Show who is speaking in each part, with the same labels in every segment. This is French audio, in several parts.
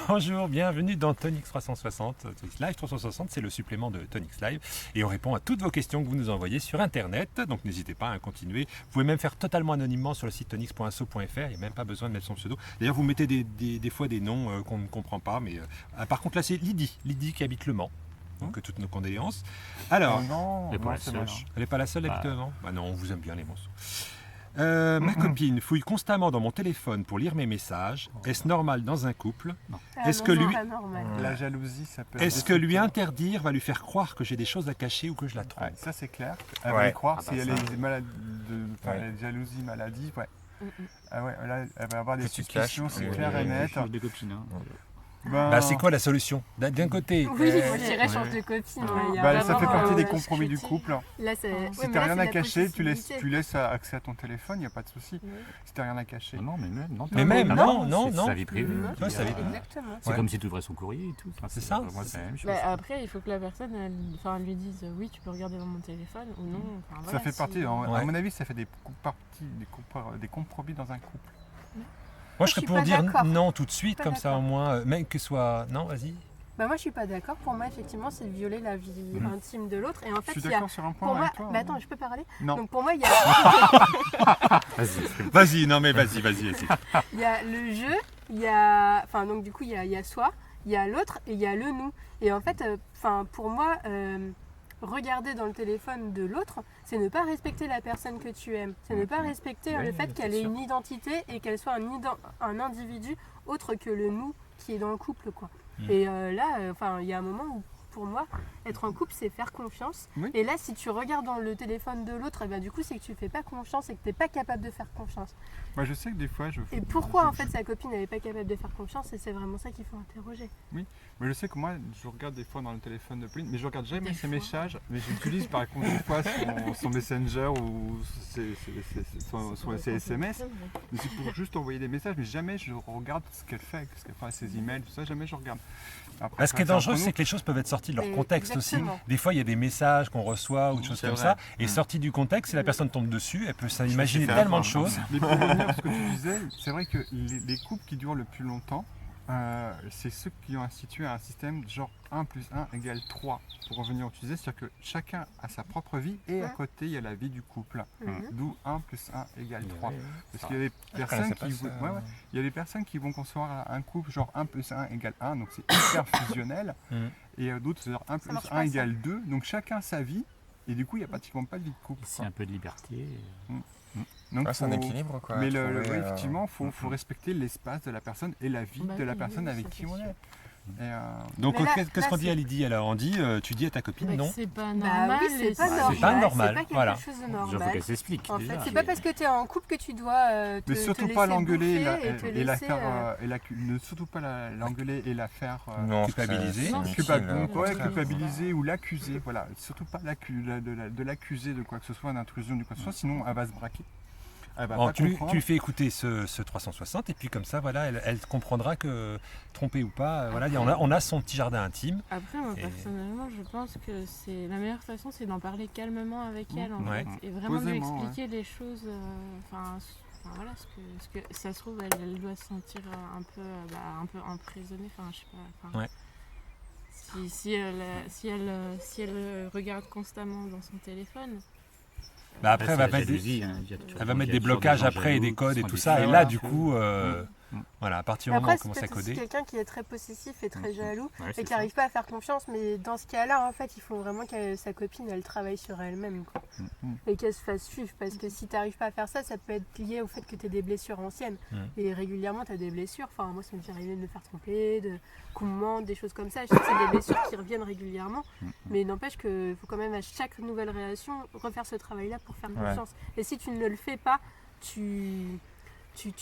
Speaker 1: Bonjour, bienvenue dans Tonix 360. Tonix Live 360, c'est le supplément de Tonix Live. Et on répond à toutes vos questions que vous nous envoyez sur Internet. Donc n'hésitez pas à continuer. Vous pouvez même faire totalement anonymement sur le site tonix.so.fr. Il n'y a même pas besoin de mettre son pseudo. D'ailleurs, vous mettez des fois des noms qu'on ne comprend pas. Mais par contre, là, c'est Lydie qui habite Le Mans. Donc toutes nos condoléances. Alors,
Speaker 2: non,
Speaker 1: elle n'est pas la seule, elle habite Le Mans. Bah non, on vous aime bien les monstres. Ma copine fouille constamment dans mon téléphone pour lire mes messages. Est-ce normal dans un couple? Est-ce que lui,
Speaker 2: la jalousie, ça peut.
Speaker 1: est-ce que lui interdire va lui faire croire que j'ai des choses à cacher ou que je la trompe?
Speaker 2: Ça c'est clair. Elle va y croire si elle est malade de jalousie, maladie. Ouais. Ah ouais, là, elle va avoir des suspicions, c'est clair et net.
Speaker 3: Des copines.
Speaker 1: Bah, c'est quoi la solution? D'un côté,
Speaker 4: Oui, moi je dirais change de copine.
Speaker 2: Ça fait partie des compromis du couple.
Speaker 4: Là,
Speaker 2: Si t'as rien à cacher, tu laisses accès à ton téléphone, il n'y a pas de souci. Si t'as rien à cacher.
Speaker 3: Non, mais même.
Speaker 1: Mais même, non.
Speaker 3: C'est sa vie privée.
Speaker 1: Ouais, sa vie privée.
Speaker 4: Exactement.
Speaker 3: C'est comme si tu ouvrais son courrier et tout.
Speaker 1: C'est ça.
Speaker 3: Moi, c'est la même chose.
Speaker 5: Après, il faut que la personne elle lui dise oui, tu peux regarder dans mon téléphone ou non. Enfin,
Speaker 2: Ça
Speaker 5: voilà,
Speaker 2: fait partie, à mon avis, ça fait des compromis dans un couple.
Speaker 1: Moi, je serais pour dire
Speaker 4: d'accord.
Speaker 1: non tout de suite,
Speaker 4: Pas
Speaker 1: comme ça au moins, même que ce soit. Non, vas-y.
Speaker 4: Bah moi je suis pas d'accord. Pour moi effectivement c'est de violer la vie intime de l'autre. Et en fait
Speaker 2: Je suis
Speaker 4: il y a.
Speaker 2: d'accord sur un point
Speaker 4: Pour moi,
Speaker 2: avec toi.
Speaker 4: mais attends, je peux parler?
Speaker 2: Non.
Speaker 4: Donc pour moi il y a.
Speaker 1: Vas-y, non mais vas-y.
Speaker 4: Il y a le jeu, il y a. Enfin donc du coup il y a soi, il y a l'autre et il y a le nous. Et en fait, pour moi, regarder dans le téléphone de l'autre, c'est ne pas respecter la personne que tu aimes. C'est ne pas respecter le fait qu'elle ait une identité et qu'elle soit un individu autre que le nous qui est dans le couple, quoi. Et là, il y a un moment où, pour moi, être en couple, c'est faire confiance.
Speaker 2: Oui.
Speaker 4: Et là, si tu regardes dans le téléphone de l'autre, et ben, du coup, c'est que tu fais pas confiance et que tu n'es pas capable de faire confiance.
Speaker 2: Moi, je sais que des fois,
Speaker 4: Et pourquoi, en fait, sa copine n'est pas capable de faire confiance? Et c'est vraiment ça qu'il faut interroger.
Speaker 2: Mais je sais que moi, je regarde des fois dans le téléphone de Pauline, mais je regarde jamais ses messages, mais j'utilise par contre une fois son Messenger ou ses SMS. Mais c'est pour juste envoyer des messages, mais jamais je regarde ce qu'elle fait ses emails, tout ça, jamais je regarde. Après,
Speaker 1: Ce qui est dangereux, c'est que les choses peuvent être sorties de leur contexte
Speaker 4: Exactement.
Speaker 1: aussi. Des fois, il y a des messages qu'on reçoit ou des choses comme ça, et sortis du contexte, si la personne tombe dessus, elle peut s'imaginer tellement de choses.
Speaker 2: Mais pour revenir à ce que tu disais, c'est vrai que les couples qui durent le plus longtemps, c'est ceux qui ont institué un système genre 1 plus 1 égale 3. Pour revenir au que tu disais, c'est-à-dire que chacun a sa propre vie et à côté il y a la vie du couple. D'où 1 plus 1 égale 3. Parce qu'il y a des personnes qui vont concevoir un couple genre 1 plus 1 égale 1, donc c'est hyper fusionnel. Et d'autres c'est genre 1 plus 1 égale 2, donc chacun sa vie. Et du coup il n'y a pratiquement pas de vie de couple.
Speaker 3: C'est un peu de liberté.
Speaker 2: Donc,
Speaker 6: c'est un équilibre quoi.
Speaker 2: Mais effectivement, il faut respecter l'espace de la personne et la vie de la personne avec qui on est.
Speaker 1: Donc, qu'est-ce qu'on dit à Lydie? Alors, on dit, tu dis à ta copine, non?
Speaker 5: C'est pas normal.
Speaker 4: C'est pas normal.
Speaker 1: C'est pas normal,
Speaker 4: C'est pas
Speaker 1: voilà.
Speaker 4: quelque chose de
Speaker 3: Il faut
Speaker 4: normal.
Speaker 3: qu'elle s'explique.
Speaker 4: En fait,
Speaker 3: déjà.
Speaker 4: c'est pas parce que tu es en couple que tu dois
Speaker 2: Mais surtout pas l'engueuler et la faire,
Speaker 4: laisser,
Speaker 2: surtout pas l'engueuler et la faire
Speaker 1: culpabiliser.
Speaker 2: Culpabiliser ou l'accuser. Voilà, surtout pas de l'accuser de quoi que ce soit, d'intrusion du quoi que ce soit, sinon elle va se braquer.
Speaker 1: Tu lui fais écouter ce 360 et puis comme ça, voilà, elle comprendra que trompé ou pas, voilà, on a son petit jardin intime.
Speaker 5: Après, moi personnellement, je pense que c'est la meilleure façon, c'est d'en parler calmement avec elle en fait, et vraiment lui expliquer les choses. Voilà, parce que ça se trouve, elle doit se sentir un peu emprisonnée. Enfin, je sais pas. Si elle regarde constamment dans son téléphone.
Speaker 1: Après, elle va mettre des blocages après et des codes et tout ça. Et là, du coup, voilà, à partir du moment où on commence à coder.
Speaker 4: C'est quelqu'un qui est très possessif et très jaloux et qui n'arrive pas à faire confiance. Mais dans ce cas-là, en fait, il faut vraiment que sa copine, elle travaille sur elle-même. Et qu'elle se fasse suivre. Parce que si tu n'arrives pas à faire ça, ça peut être lié au fait que tu aies des blessures anciennes. Et régulièrement, tu as des blessures. Enfin, moi, ça m'est arrivé de me faire tromper, qu'on me mente, des choses comme ça. Je sais que c'est des blessures qui reviennent régulièrement. Mais n'empêche qu'il faut quand même à chaque nouvelle relation refaire ce travail-là pour faire confiance. Et si tu ne le fais pas, tu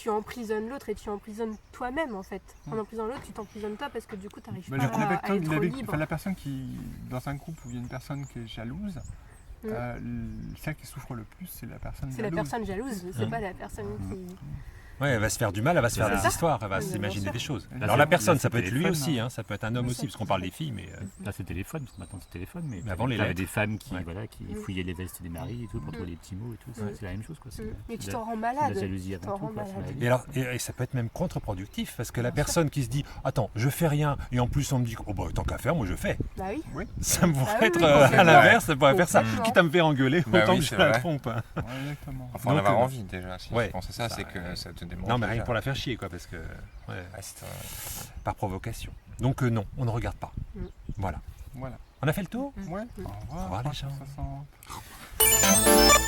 Speaker 4: emprisonnes l'autre et tu emprisonnes toi-même en fait. En emprisonnant l'autre, tu t'emprisonnes toi parce que du coup tu n'arrives pas à être libre.
Speaker 2: La personne qui, dans un couple où il y a une personne qui est jalouse, celle qui souffre le plus, c'est la personne jalouse.
Speaker 4: C'est la personne jalouse, c'est pas la personne
Speaker 1: Ouais, elle va se faire du mal, elle va se faire
Speaker 3: C'est
Speaker 1: des
Speaker 3: ça.
Speaker 1: histoires, elle va
Speaker 4: Oui, bien
Speaker 1: s'imaginer
Speaker 4: sûr.
Speaker 1: des choses.
Speaker 2: Là,
Speaker 1: Alors
Speaker 3: c'est-
Speaker 1: la personne,
Speaker 3: là,
Speaker 1: ça peut
Speaker 3: c'est
Speaker 1: être lui
Speaker 3: téléphone,
Speaker 1: aussi, hein, ça peut être un homme
Speaker 4: Bien
Speaker 1: aussi,
Speaker 4: sûr.
Speaker 1: parce qu'on parle des filles, mais
Speaker 3: Là, c'est téléphone, parce que maintenant c'est téléphone, mais
Speaker 1: avant, les
Speaker 3: t'avais
Speaker 1: lettres.
Speaker 3: des femmes qui,
Speaker 1: Ouais.
Speaker 3: voilà, qui fouillaient les vestes des maris et tout pour trouver des petits mots et tout. C'est la même chose, quoi. C'est
Speaker 4: Et tu
Speaker 3: de
Speaker 4: t'en rends
Speaker 3: la
Speaker 4: malade.
Speaker 3: jalousie
Speaker 4: Tu
Speaker 3: avant
Speaker 4: t'en
Speaker 3: tout,
Speaker 4: rends
Speaker 3: quoi.
Speaker 4: malade.
Speaker 1: Et alors, et ça peut être même contre-productif, parce que la
Speaker 4: Bien sûr.
Speaker 1: personne qui se dit « Attends, je fais rien » et en plus on me dit « Oh bah tant qu'à faire, moi je fais
Speaker 4: Bah oui. ».
Speaker 1: Ça me pourrait
Speaker 4: Ah oui,
Speaker 1: être
Speaker 4: oui,
Speaker 1: à
Speaker 4: complètement.
Speaker 1: l'inverse, ça pourrait faire ça.
Speaker 4: Complètement.
Speaker 1: Quitte à me faire engueuler,
Speaker 6: Bah
Speaker 1: autant
Speaker 6: oui,
Speaker 1: que je
Speaker 6: c'est
Speaker 1: la
Speaker 6: vrai.
Speaker 1: trompe. hein.
Speaker 2: Ouais, exactement.
Speaker 6: Enfin, en
Speaker 1: Donc,
Speaker 6: avoir envie déjà. Si
Speaker 1: ouais.
Speaker 6: je pense à ça,
Speaker 1: Ça,
Speaker 6: c'est que ça te démontre.
Speaker 1: Non, mais rien
Speaker 6: déjà.
Speaker 1: que pour la faire chier, quoi, parce que... ouais,
Speaker 6: Ah, c'est un-
Speaker 1: par provocation. Donc non, on ne regarde pas.
Speaker 4: Mm.
Speaker 1: Voilà.
Speaker 2: Voilà.
Speaker 1: On a fait le tour
Speaker 2: Ouais. Au revoir.
Speaker 1: revoir, les gens.
Speaker 2: 360.